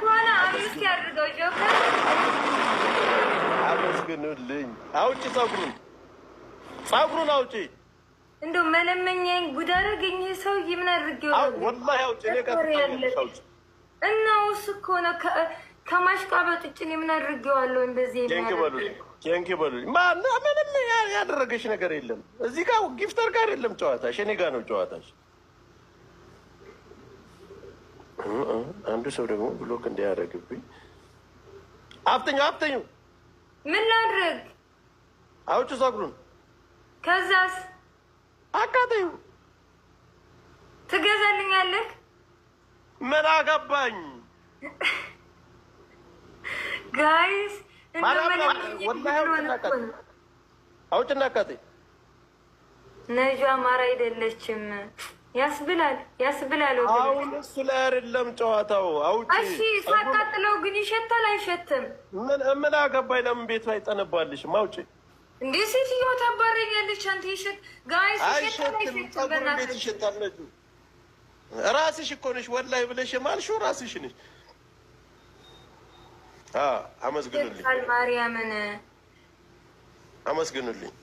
ሆነ አምስት ያድርገው ጆከር አመስግኑልኝ። አውጪ ጸጉሩን አውጪ። እንደው መለመኛዬን ጉድ አደረገኝ። ሰውዬ ምን አድርጌው ነው? ወላሂ አውጪ። እኔ ቀጥታ እና ውስ እኮ ነው ከማሽቃበጥ ውጭ እኔ ምን አድርጌዋለሁ? እንደዚህ ኬንኪ በሉኝ። ምንም ያደረገሽ ነገር የለም። እዚህ ጋር ጊፍተር ጋር የለም ጨዋታሽ፣ እኔ ጋር ነው ጨዋታሽ። አንዱ ሰው ደግሞ ብሎክ እንዲያደርግብኝ አፍተኙ ምን ላድርግ? አውጭ ጸጉሩን። ከዛስ አቃጠዩ። ትገዛልኛለህ? ምን አገባኝ? ጋይስ አውጭና አቃጠይ። ነጇ ማር አይደለችም። ያስብላል። አሁን እሱ ላይ አይደለም ጨዋታው። አውጪ። እሺ ሳቃጥለው ግን ይሸታል አይሸትም? ምን አገባኝ? ለምን ቤቱ አይጠነባልሽም? አውጪ። እንዴ ሴትዮዋ ታባረኛለች። አንተ ይሸት ጋይስ አይሸትም። ጸጉር እንዴት ይሸታል? ነጁ ራስሽ እኮ ነሽ ወላሂ ብለሽ የማልሽው ራስሽ ነሽ። አመስግኑልኝ። ማርያምን አመስግኑልኝ።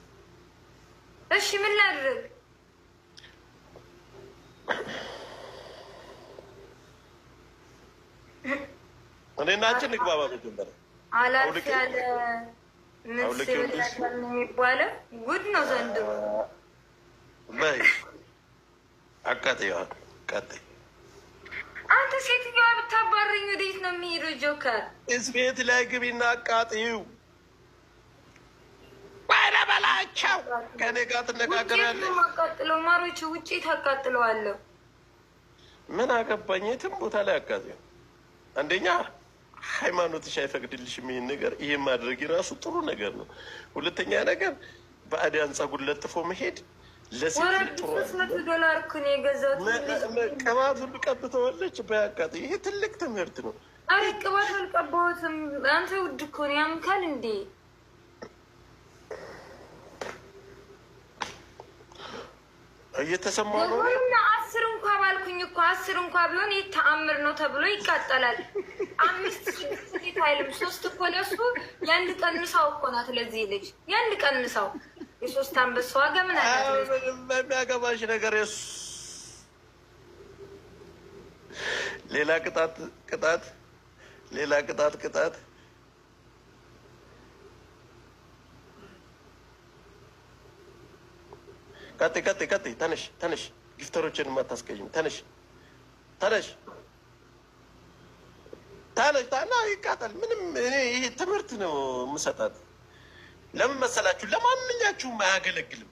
እሺ ምን ላድርግ? እኔና አንቺ እንግባባ። መጀመሪያ አላፍ ያለ ምስል የሚባለው ጉድ ነው ዘንድሮ። በይ አቃጥይዋ። ቀጥይ። አንተ ሴትዮዋ ብታባረኝ ወዴት ነው የሚሄደው? ጆከር ቤት ላይ ግቢና አቃጥይው። ባይለ በላቸው። ከኔ ጋር ትነጋገራለህ። አቃጥለው ማሮች ውጪ ታቃጥለዋለሁ። ምን አገባኝ? የትም ቦታ ላይ አቃጥይው። አንደኛ ሃይማኖትሽ አይፈቅድልሽም ይህን ነገር። ይህን ማድረግ የራሱ ጥሩ ነገር ነው። ሁለተኛ ነገር በአዲያን ጸጉር ለጥፎ መሄድ ለሴት ጥሩ $300 እኮ ነው የገዛሁት። ቅባት ሁሉ ቀብተዋለች። በያቃጥይ። ይሄ ትልቅ ትምህርት ነው። አይ ቅባት አልቀባሁትም። አንተ ውድ እኮ ነው። ያምካል እንዴ? እየተሰማሁ ነው። እና 10 እንኳ ባልኩኝ እኮ 10 እንኳ ቢሆን ይህ ተአምር ነው ተብሎ ይቃጠላል። 5 6 አይልም። 3 እኮ ለሱ የአንድ ቀን ምሳው እኮ ናት። ለዚህ ልጅ የአንድ ቀን ምሳው የ3 አንበሳ ዋጋ ምን አለ? የሚያገባሽ ነገር ሌላ ቅጣት ቀጥይ። ተነሽ። ጊፍተሮችን የማታስቀይም ተነሽ። ይቃጠል። ምንም ይሄ ትምህርት ነው የምሰጣት። ለምን መሰላችሁ? ለማንኛችሁም አያገለግልም።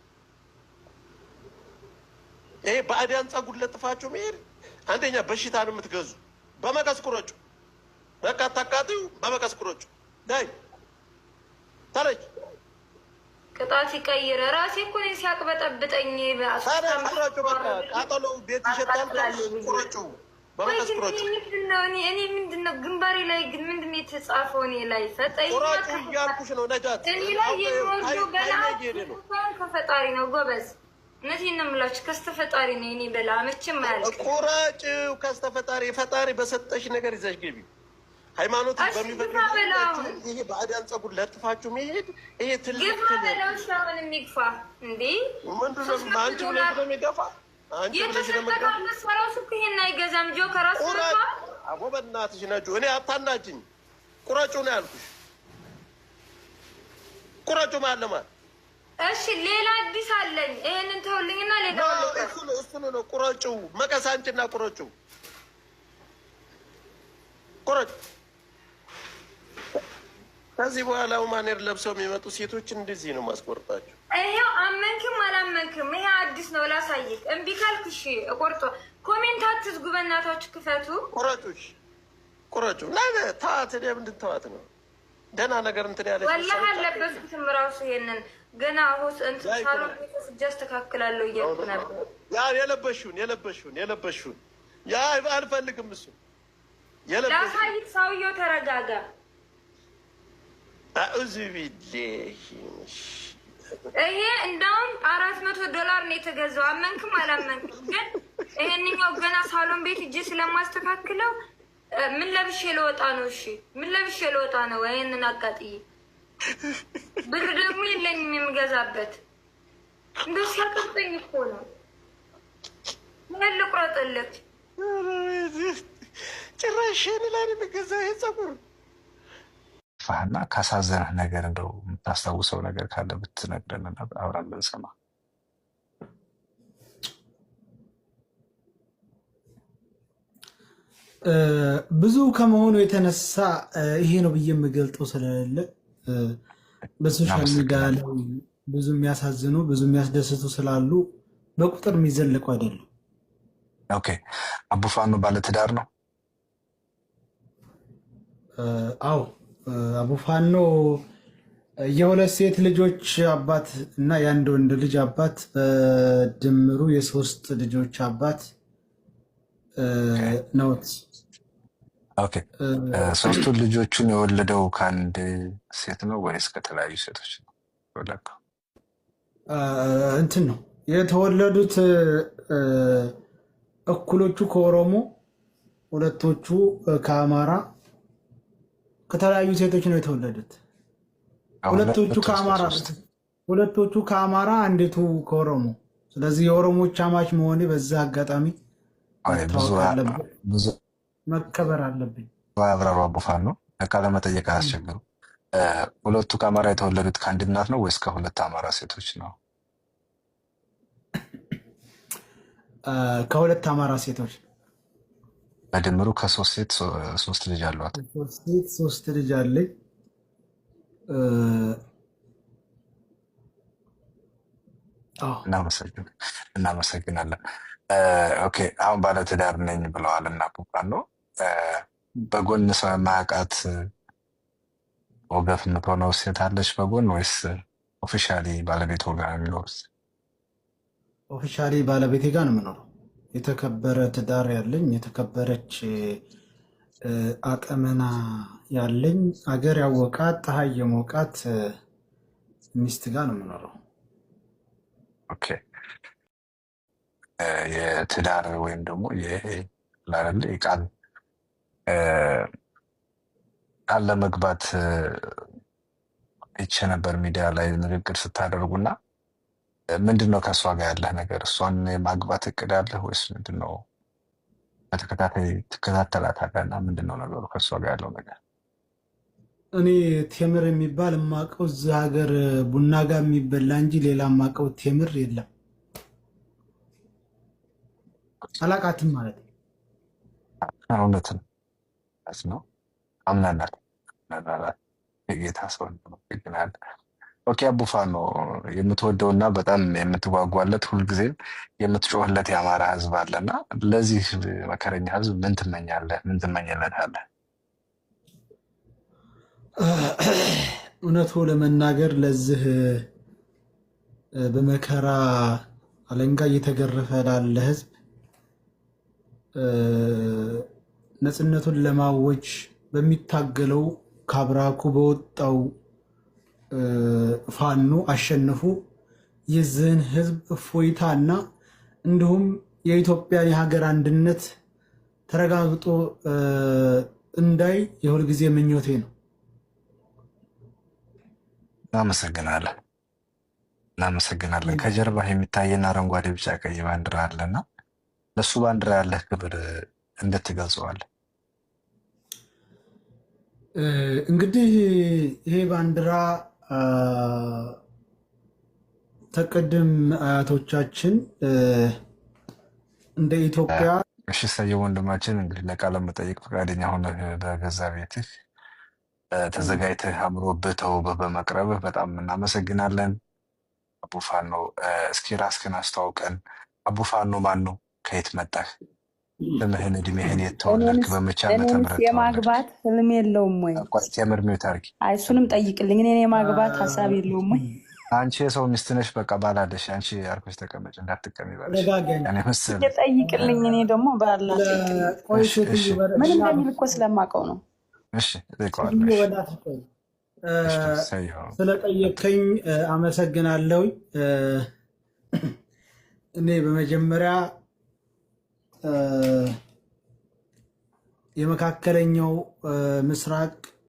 ይሄ በአዲያን ጸጉር ለጥፋችሁ መሄድ አንደኛ በሽታ ነው የምትገዙ። በመቀስ ቁረጩ። በቃ ታቃጥዩ። በመቀስ ቁረጩ። ዳይ ተለች ቅጣት ይቀይረ። ራሴ እኮ ነኝ ሲያቅበጠብጠኝ። ቁረጩ። በቃ ቃጠሎ ቤት ይሸጣል። ቁረጩ። በመቀስ ቁረጩ። እኔ ምንድነው ግንባሬ ላይ ግን ምንድነው የተጻፈው? እኔ ላይ ሰጠኝ። ቁረጩ እያልኩሽ ነው ነጃት። እኔ ላይ የሚወርደው በላ ከፈጣሪ ነው ጎበዝ። እነዚህ ነው የምላችሁ። ከስተፈጣሪ ነው። እኔ በላ መቼም አያልቅም። ቁረጭው። ከስተፈጣሪ ፈጣሪ በሰጠሽ ነገር ይዘሽ ግቢ። ሃይማኖት በሚፈቅድላችሁ ይሄ በአዲያን ጸጉር ለጥፋችሁ መሄድ ይሄ ትልቅ ሻምን የሚግፋ እንዴ? ምንድነው? አንቺ ብለሽ ነው የሚገፋ። አንቺ ብለሽ ነው የሚገፋ። ራሱ እኮ ይሄን አይገዛም። ጆከር ራሱ አቦ በእናትሽ ነጁ። እኔ አታናጅኝ። ቁረጩ ነው ያልኩሽ። ቁረጩ ማለማ። እሺ ሌላ አዲስ አለኝ። ይሄንን ተውልኝና ሌላ እሱ ነው። ቁረጩ። መቀስ አንቺና ቁረጩ። ቁረጩ። ከዚህ በኋላ ማኔር ለብሰው የሚመጡ ሴቶችን እንደዚህ ነው ማስቆርጣቸው። ይሄው አመንክም አላመንክም ይሄ አዲስ ነው። ላሳይቅ። እምቢ ካልክ እሺ እቆርጦ። ኮሜንት አትዝጉ በእናታችሁ፣ ክፈቱ። ቁረጩ። ተዋት። ምንድን ተዋት ነው? ደህና ነገር እንትን ያለች ወላሂ አለበስኩትም ራሱ ይሄንን ገና ሆስ እንትን ሳሎን ቤተሰብ አስተካክላለሁ እያልኩ ነበር። ያ የለበሽውን ያ አልፈልግም። እሱ ላሳይቅ። ሰውየው ተረጋጋ። ይሄ እንደውም $400 ነው የተገዛው። አመንክም አላመንክም ግን ይሄንኛው ገና ሳሎን ቤት እጄ ስለማስተካክለው ምን ለብሼ ልወጣ ነው? እሺ ምን ለብሼ ልወጣ ነው? ይሄንን አቃጥዬ ብር ደግሞ የለኝም የምገዛበት። እንደው ሲያቀጠኝ እኮ ነው። ምን ልቁረጥልህ? ጭራሽን ላይ የሚገዛ ይሄ ፀጉር ፋና ካሳዘነህ ነገር እንደው የምታስታውሰው ነገር ካለ ብትነግረን አብረን ብንሰማ። ብዙ ከመሆኑ የተነሳ ይሄ ነው ብዬ የምገልጠው ስለሌለ በሶሻል ሚዲያ ላይ ብዙ የሚያሳዝኑ ብዙ የሚያስደስቱ ስላሉ በቁጥር የሚዘለቁ አይደሉም። ኦኬ፣ አቡፋኖ ባለትዳር ነው? አዎ፣ አቡፋኖ የሁለት ሴት ልጆች አባት እና የአንድ ወንድ ልጅ አባት በድምሩ የሶስት ልጆች አባት ነውት። ኦኬ፣ ሶስቱን ልጆቹን የወለደው ከአንድ ሴት ነው ወይስ ከተለያዩ ሴቶች ነው የወለደው? እንትን ነው የተወለዱት። እኩሎቹ ከኦሮሞ፣ ሁለቶቹ ከአማራ፣ ከተለያዩ ሴቶች ነው የተወለዱት። ሁለቶቹ ከአማራ፣ አንዲቱ ከኦሮሞ። ስለዚህ የኦሮሞች አማች መሆኔ በዛ አጋጣሚ መከበር አለብኝ። አብራሩ አቡፋኖ ቃለ መጠየቅ አያስቸግሩ። ሁለቱ ከአማራ የተወለዱት ከአንድ እናት ነው ወይስ ከሁለት አማራ ሴቶች ነው? ከሁለት አማራ ሴቶች። በድምሩ ከሶስት ሴት ሶስት ልጅ አሏት። ሶስት ልጅ አለኝ። እናመሰግናለን። ኦኬ፣ አሁን ባለትዳር ነኝ ብለዋል እና አቡፋኖ በጎን ሰው የማያውቃት ወገፍ የምትሆነው ሴት አለች በጎን ወይስ ኦፊሻሊ ባለቤት ጋር ነው የሚኖሩት? ኦፊሻሊ ባለቤቴ ጋር ነው የምኖረው። የተከበረ ትዳር ያለኝ የተከበረች አቀመና ያለኝ አገር ያወቃት ፀሐይ የሞቃት ሚስት ጋር ነው የምኖረው። ኦኬ፣ የትዳር ወይም ደግሞ ቃል ለመግባት ይቼ ነበር ሚዲያ ላይ ንግግር ስታደርጉና ምንድን ነው ከእሷ ጋር ያለህ ነገር? እሷን የማግባት እቅድ አለህ ወይስ ምንድን ነው? በተከታታይ ትከታተላታለህ እና ምንድን ነው ነገሩ ከእሷ ጋር ያለው ነገር? እኔ ቴምር የሚባል የማውቀው እዚህ ሀገር ቡና ጋር የሚበላ እንጂ ሌላ የማውቀው ቴምር የለም። አላቃትም ማለት እውነትን ነው። አምናናት የጌታ ሰው ነው። ይግናል። ኦኬ፣ አቡፋኖ የምትወደውና በጣም የምትጓጓለት ሁልጊዜም የምትጮህለት የአማራ ህዝብ አለና ለዚህ መከረኛ ህዝብ ምን ትመኛለህ? ምን ትመኝለታለህ? እውነቱ ለመናገር ለዚህ በመከራ አለንጋ እየተገረፈ ላለ ህዝብ ነፃነቱን ለማወጅ በሚታገለው ካብራኩ በወጣው ፋኖ አሸንፎ የዚህን ህዝብ እፎይታና እንዲሁም የኢትዮጵያ የሀገር አንድነት ተረጋግጦ እንዳይ የሁልጊዜ ምኞቴ ነው። እናመሰግናለን። ከጀርባ የሚታየን አረንጓዴ፣ ቢጫ፣ ቀይ ባንዲራ አለና ለሱ ባንዲራ ያለህ ክብር እንዴት ትገልጸዋለህ? እንግዲህ ይሄ ባንዲራ ተቀደም አያቶቻችን እንደ ኢትዮጵያ። እሺ፣ ሰየው ወንድማችን እንግዲህ ለቃለ መጠይቅ ፈቃደኛ ሆነህ በገዛ ቤትህ ተዘጋጅተህ አምሮብህ ተውበህ በመቅረብህ በጣም እናመሰግናለን። አቡፋኖ እስኪ ራስህን አስተዋውቀን። አቡፋኖ ማን ነው? ከየት መጣህ? ስምህን፣ እድሜህን፣ የት ተወለድክ? በመቼ ዓመተ ምህረት የማግባት ህልም የለውም ወይ? ቴምር ሚውት አድርጊ። እሱንም ጠይቅልኝ። እኔ የማግባት ሀሳብ የለውም ወይ? አንቺ የሰው ሚስት ነሽ፣ በቃ ባላለሽ። አንቺ አርፈሽ ተቀመጭ፣ እንዳትቀሚ ባለሽ። ጠይቅልኝ። እኔ ደግሞ ባላ ምን እንደሚል እኮ ስለማውቀው ነው። እሺ፣ እጠይቀዋለሁ። ስለጠየከኝ አመሰግናለሁ። እኔ በመጀመሪያ የመካከለኛው ምስራቅ